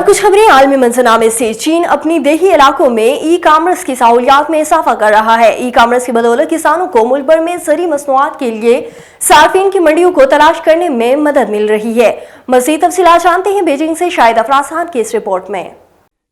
कुछ खबरें आलमी मंजरनामे से। चीन अपनी देही इलाकों में ई कामर्स की सहूलियात में इजाफा कर रहा है। ई कामर्स की बदौलत किसानों को मुल्क भर में ज़रूरी मसनूआत के लिए सार्फिन की मंडियों को तलाश करने में मदद मिल रही है। मज़ीद तफसीलात जानते हैं बीजिंग से शाहिद अफराज खान की इस रिपोर्ट में।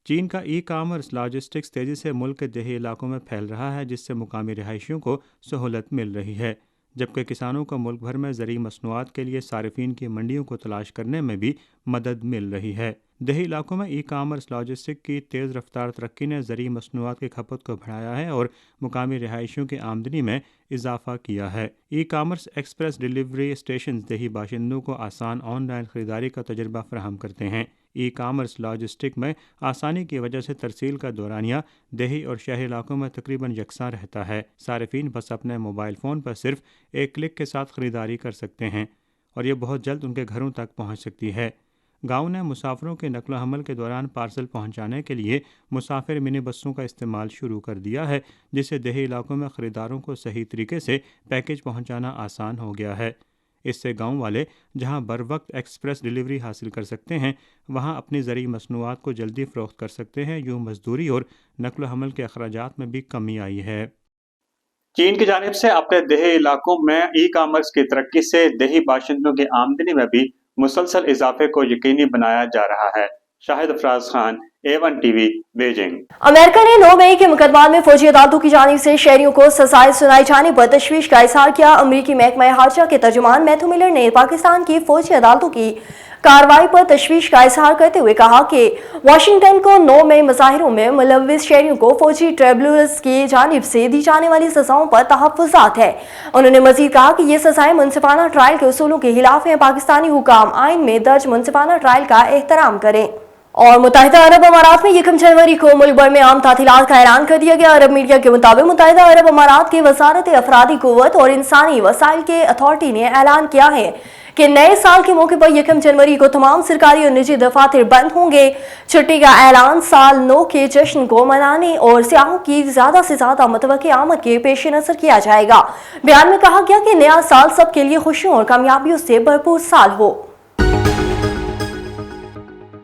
चीन का ई कामर्स लॉजिस्टिक्स तेज़ी से मुल्क के देही इलाकों में फैल रहा है, जिससे मुकामी रिहायशियों को सहूलत मिल रही है, जबकि किसानों को मुल्क भर में ज़रूरी मसनूआत के लिए सार्फिन की मंडियों को तलाश करने में भी मदद मिल रही है। देही इलाकों में ई कामर्स लॉजिस्टिक की तेज़ रफ्तार तरक्की ने ज़रूरी मसनूआत की खपत को बढ़ाया है और मुकामी रिहायशियों की आमदनी में इजाफा किया है। E commerce express delivery station देही बाशिंदों को आसान ऑनलाइन ख़रीदारी का तजुर्बा फराहम करते हैं। ई कामर्स लॉजिस्टिक में आसानी की वजह से तरसील का दौरानिया देही और शहरी इलाकों में तकरीबन यकसा रहता है। सार्फिन बस अपने मोबाइल फ़ोन पर सिर्फ एक क्लिक के साथ ख़रीदारी कर सकते हैं और ये बहुत जल्द उनके घरों तक पहुंच सकती है। गाँव ने मुसाफिरों के नकल हमल के दौरान पार्सल पहुंचाने के लिए मुसाफिर मिनी बसों का इस्तेमाल शुरू कर दिया है, जिससे देही इलाकों में ख़रीदारों को सही तरीके से पैकेज पहुंचाना आसान हो गया है। इससे गांव वाले जहां बर वक्त एक्सप्रेस डिलीवरी हासिल कर सकते हैं, वहां अपनी ज़रूरी मसनूआत को जल्दी फ़रोख्त कर सकते हैं। यूँ मजदूरी और नकल हमल के अखराजात में भी कमी आई है। चीन की जानिब से अपने देही इलाकों में ई कामर्स की तरक्की से देही बाशिंदों की आमदनी में भी मुसलसल इजाफे को यकीनी बनाया जा रहा है। Shahid Afraz Khan, A1 TV, Beijing. America ने 9 मई के मुकदमा में फौजी अदालतों की जानिब से शहरियों को सजाएं सुनाए जाने पर तशवीश का इजहार किया। अमरीकी महकमा हार्जा के तर्जुमान मैथ्यू मिलर ने पाकिस्तान की फौजी अदालतों की कार्रवाई पर तशवीश का इजहार करते हुए कहा कि वाशिंगटन को 9 मई मुजाहिरों में मुलव्विस शहरियों को फौजी ट्रिब्यूनल्स की जानिब से दी जाने वाली सजाओं पर तहफ़्फ़ुज़ात है। उन्होंने मजीद कहा कि ये सजाएं मुनसिफाना ट्रायल के उसूलों के खिलाफ हैं। पाकिस्तानी हुकाम आइन में दर्ज मुनसिफाना ट्रायल का एहतराम करें। और मुत्तहिदा अरब अमारात में 1 जनवरी को मुल्क भर में आम तातीलात का ऐलान कर दिया गया। अरब मीडिया के मुताबिक मुत्तहिदा अरब अमारात के वजारत अफरादी कुव्वत और इंसानी वसाइल के अथॉरिटी ने ऐलान किया है कि नए साल के मौके पर 1 जनवरी को तमाम सरकारी और निजी दफातर बंद होंगे। छुट्टी का ऐलान साल नौ के जश्न को मनाने और सियाहों की ज्यादा से ज्यादा मुतवक्की आमद के पेश नजर किया जाएगा। बयान में कहा गया कि नया साल सबके लिए खुशियों और कामयाबियों से भरपूर साल हो।